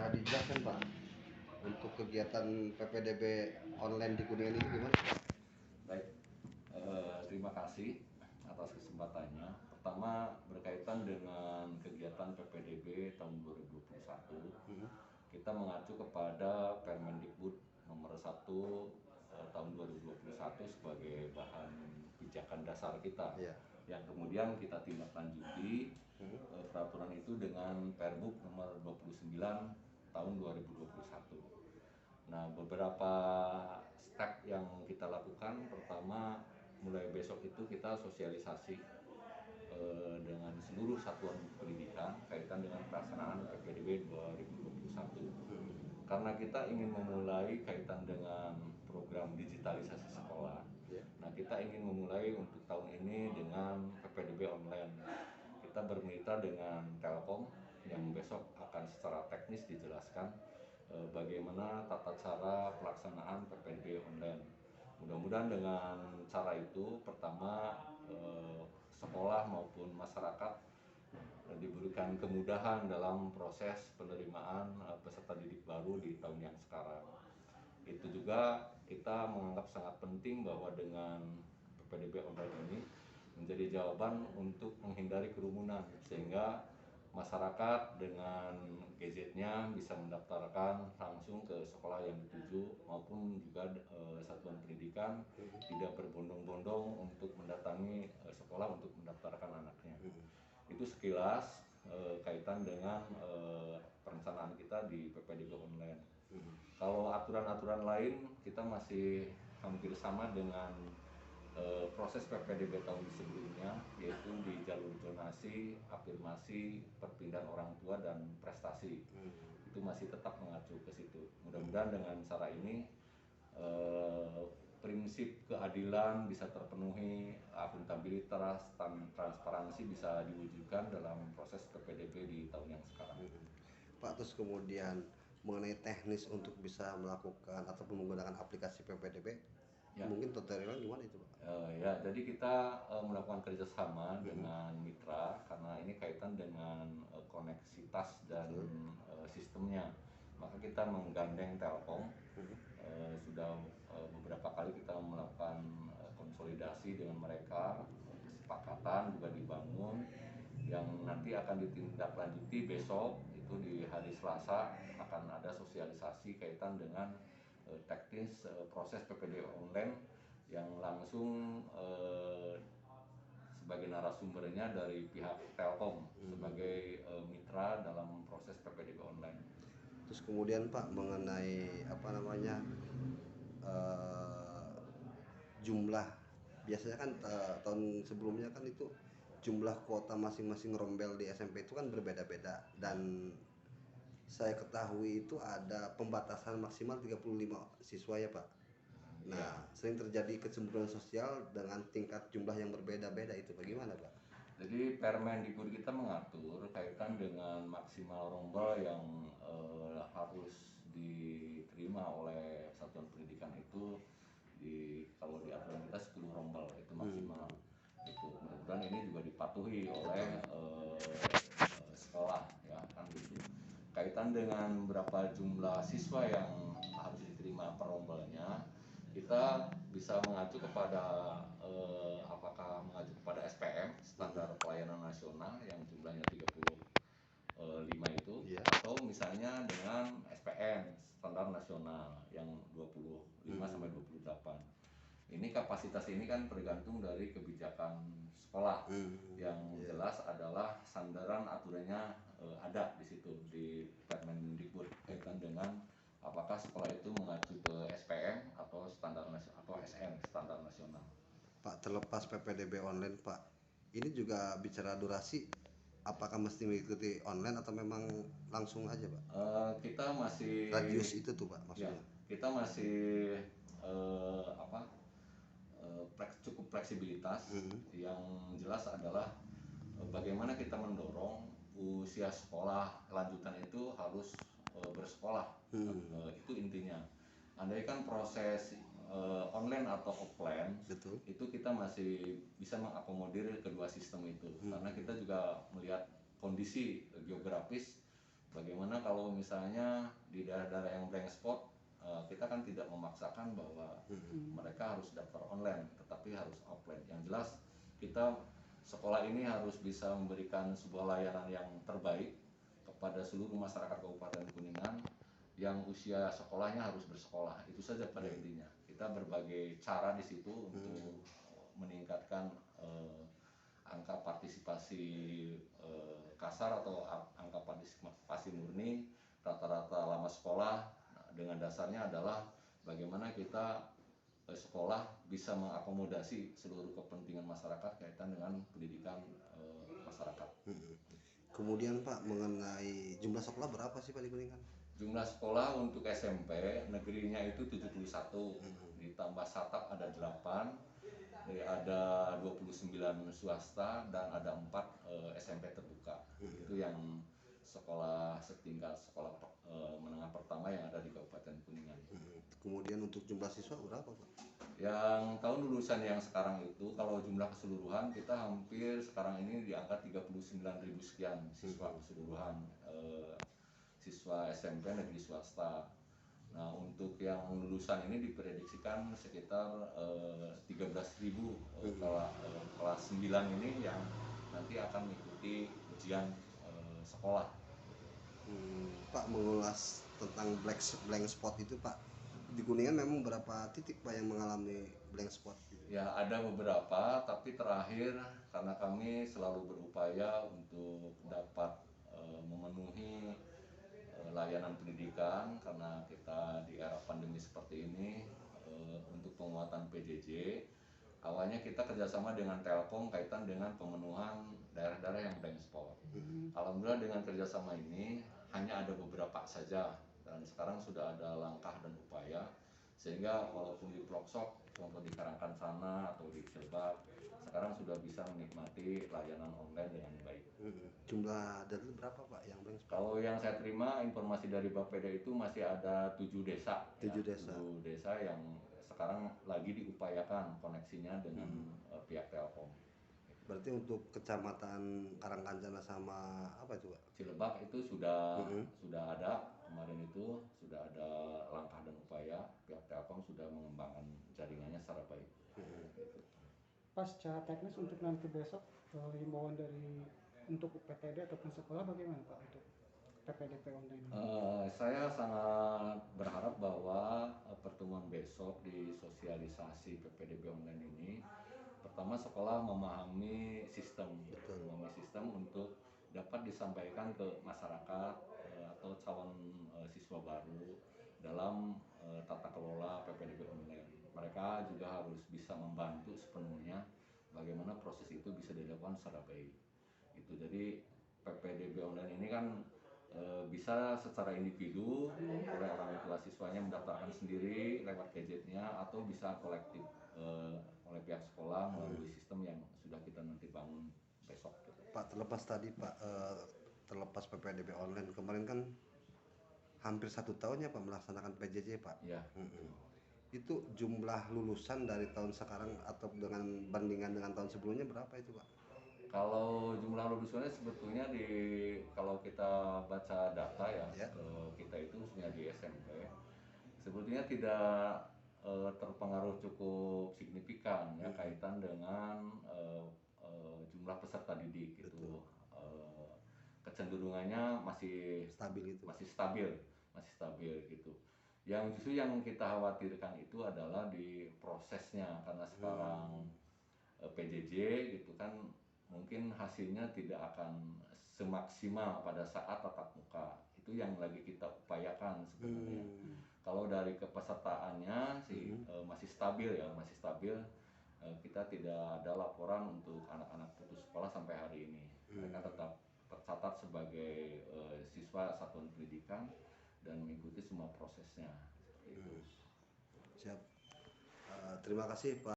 bisa dijelaskan Pak untuk kegiatan PPDB online di Kuningan ini gimana? Baik, terima kasih atas kesempatannya. Pertama, berkaitan dengan kegiatan PPDB tahun 2021, kita mengacu kepada Permendikbud nomor 1 tahun 2021 sebagai bahan pijakan dasar kita, yang kemudian kita tindak lanjuti peraturan itu dengan Perbuk nomor 29 tahun 2021. Nah, beberapa step yang kita lakukan, pertama, mulai besok itu kita sosialisasi dengan seluruh satuan pendidikan kaitan dengan pelaksanaan PPDB 2021. Karena kita ingin memulai kaitan dengan program digitalisasi sekolah. Nah, kita ingin memulai untuk tahun ini dengan PPDB online. Kita bermitra dengan Telkom yang besok akan secara teknis dijelaskan bagaimana tata cara pelaksanaan PPDB online. Mudah-mudahan dengan cara itu, pertama, sekolah maupun masyarakat diberikan kemudahan dalam proses penerimaan peserta didik baru di tahun yang sekarang. Itu juga kita menganggap sangat penting bahwa dengan PPDB online ini menjadi jawaban untuk menghindari kerumunan, sehingga masyarakat dengan gadgetnya bisa mendaftarkan langsung ke sekolah yang dituju, maupun juga satuan pendidikan tidak berbondong-bondong untuk mendatangi sekolah untuk mendaftarkan anaknya. Itu sekilas kaitan dengan perencanaan kita di PPDB online. Kalau aturan-aturan lain kita masih hampir sama dengan proses PPDB tahun sebelumnya, yaitu di jalur zonasi, afirmasi, perpindahan orang tua, dan prestasi. Itu masih tetap mengacu ke situ. Mudah-mudahan dengan cara ini prinsip keadilan bisa terpenuhi, akuntabilitas, transparansi bisa diwujudkan dalam proses PPDB di tahun yang sekarang. Pak, terus kemudian mengenai teknis untuk bisa melakukan ataupun menggunakan aplikasi PPDB, mungkin tutorialnya gimana itu Pak? Ya, jadi kita melakukan kerjasama dengan mitra karena ini kaitan dengan koneksitas dan sistemnya. Maka kita menggandeng Telkom. Sudah beberapa kali kita melakukan konsolidasi dengan mereka, kesepakatan juga dibangun, yang nanti akan ditindaklanjuti besok itu di hari Selasa akan ada sosialisasi kaitan dengan teknis proses PPDB online yang langsung sebagai narasumbernya dari pihak Telkom sebagai mitra dalam proses PPDB online. Terus kemudian Pak, mengenai jumlah, biasanya kan tahun sebelumnya kan itu jumlah kuota masing-masing rombel di SMP itu kan berbeda-beda, dan saya ketahui itu ada pembatasan maksimal 35 siswa ya Pak. Nah, sering terjadi kecemburuan sosial dengan tingkat jumlah yang berbeda-beda, itu bagaimana Pak? Jadi Permendikbud kita mengatur kaitan dengan maksimal rombel yang harus diterima oleh satuan pendidikan itu kalau di aturan kita 10 rombel itu maksimal. Itu mudah-mudahan ini juga dipatuhi oleh sekolah ya kan gitu. Kaitan dengan berapa jumlah siswa yang harus diterima per rombelnya, kita bisa mengacu kepada apakah mengacu kepada SPM, standar pelayanan nasional, yang jumlahnya 35 itu, atau misalnya dengan SPN, standar nasional, yang 25 sampai 28. Ini kapasitas ini kan tergantung dari kebijakan sekolah. Yang jelas adalah sandaran aturannya ada di situ di Permendikbud kaitan dengan apakah sekolah itu mengacu ke SPM atau standar atau SN, standar nasional. Pak, terlepas PPDB online Pak, ini juga bicara durasi, apakah mesti mengikuti online atau memang langsung aja Pak? Kita masih radius itu tuh Pak maksudnya. Ya, kita masih cukup fleksibilitas. Yang jelas adalah bagaimana kita mendorong usia sekolah lanjutan itu harus bersekolah. Itu intinya. Andaikan proses online atau offline, itu kita masih bisa mengakomodir kedua sistem itu, karena kita juga melihat kondisi geografis Bagaimana kalau misalnya di daerah-daerah yang blank spot, kita kan tidak memaksakan bahwa mereka harus daftar online, tetapi harus offline. Yang jelas kita sekolah ini harus bisa memberikan sebuah layanan yang terbaik kepada seluruh masyarakat Kabupaten Kuningan yang usia sekolahnya harus bersekolah. Itu saja pada intinya. Kita berbagai cara di situ untuk meningkatkan angka partisipasi kasar atau angka partisipasi murni, rata-rata lama sekolah. Nah, dengan dasarnya adalah bagaimana kita sekolah bisa mengakomodasi seluruh kepentingan masyarakat kaitan dengan pendidikan masyarakat. Kemudian Pak, mengenai jumlah sekolah berapa sih Pak di Kuningan? Jumlah sekolah untuk SMP negerinya itu 71, ditambah SATAP ada 8, ada 29 swasta dan ada 4 SMP terbuka. Itu yang sekolah setingkat sekolah menengah pertama yang ada di Kabupaten Kuningan. Kemudian untuk jumlah siswa berapa Pak? Yang tahun lulusan yang sekarang itu kalau jumlah keseluruhan kita hampir sekarang ini di angka 39.000 sekian siswa keseluruhan siswa SMP negeri swasta. Nah, untuk yang lulusan ini diprediksikan sekitar 13.000 kelas 9 ini yang nanti akan mengikuti ujian sekolah. Pak, mengulas tentang blank spot itu Pak, di Kuningan memang berapa titik Pak yang mengalami blank spot? Ya, ada beberapa, tapi terakhir karena kami selalu berupaya untuk dapat memenuhi layanan pendidikan karena kita di era pandemi seperti ini untuk penguatan PJJ. Awalnya kita kerjasama dengan Telkom kaitan dengan pemenuhan daerah-daerah yang blank spot. Alhamdulillah dengan kerjasama ini hanya ada beberapa saja dan sekarang sudah ada langkah dan upaya sehingga walaupun di pelosok contoh di Karangkan sana atau di Cilebak sekarang sudah bisa menikmati layanan online dengan baik. Jumlah data berapa Pak yang blank spot? Kalau yang saya terima informasi dari Bapeda itu masih ada 7 desa. 7 desa. 7 desa yang sekarang lagi diupayakan koneksinya dengan pihak Telkom. Berarti untuk kecamatan Karangkancana sama apa itu Pak? Cilebak itu sudah ada kemarin itu sudah ada langkah dan upaya pihak Telkom sudah mengembangkan jaringannya secara baik. Pas secara teknis untuk nanti besok himbauan dari untuk PTD ataupun sekolah bagaimana Pak untuk PPDB online? Saya sangat berharap bahwa pertemuan besok di sosialisasi PPDB online ini pertama sekolah memahami sistem untuk dapat disampaikan ke masyarakat atau calon siswa baru dalam tata kelola PPDB online. Mereka juga harus bisa membantu sepenuhnya bagaimana proses itu bisa dilakukan secara baik. Itu jadi PPDB online ini kan bisa secara individu oleh orang tua siswanya mendaftarkan sendiri lewat gadgetnya atau bisa kolektif oleh pihak sekolah melalui sistem yang sudah kita nanti bangun besok. Pak, terlepas tadi Pak, terlepas PPDB online kemarin kan hampir 1 tahun ya Pak melaksanakan PJJ Pak. Ya. Itu jumlah lulusan dari tahun sekarang atau dengan bandingan dengan tahun sebelumnya berapa itu Pak? Kalau jumlah lulusannya sebetulnya kalau kita baca data ya. Kita itu khususnya di SMP sebetulnya tidak terpengaruh cukup signifikan ya kaitan dengan jumlah peserta didik gitu. Kecenderungannya masih stabil gitu. Yang justru yang kita khawatirkan itu adalah di prosesnya karena sekarang PJJ gitu kan mungkin hasilnya tidak akan semaksimal pada saat tatap muka. Itu yang lagi kita upayakan sebenarnya. Kalau dari kepesertaannya sih masih stabil. Kita tidak ada laporan untuk anak-anak putus sekolah sampai hari ini. Mereka tetap tercatat sebagai siswa satuan pendidikan dan mengikuti semua prosesnya. Siap. Terima kasih Pak.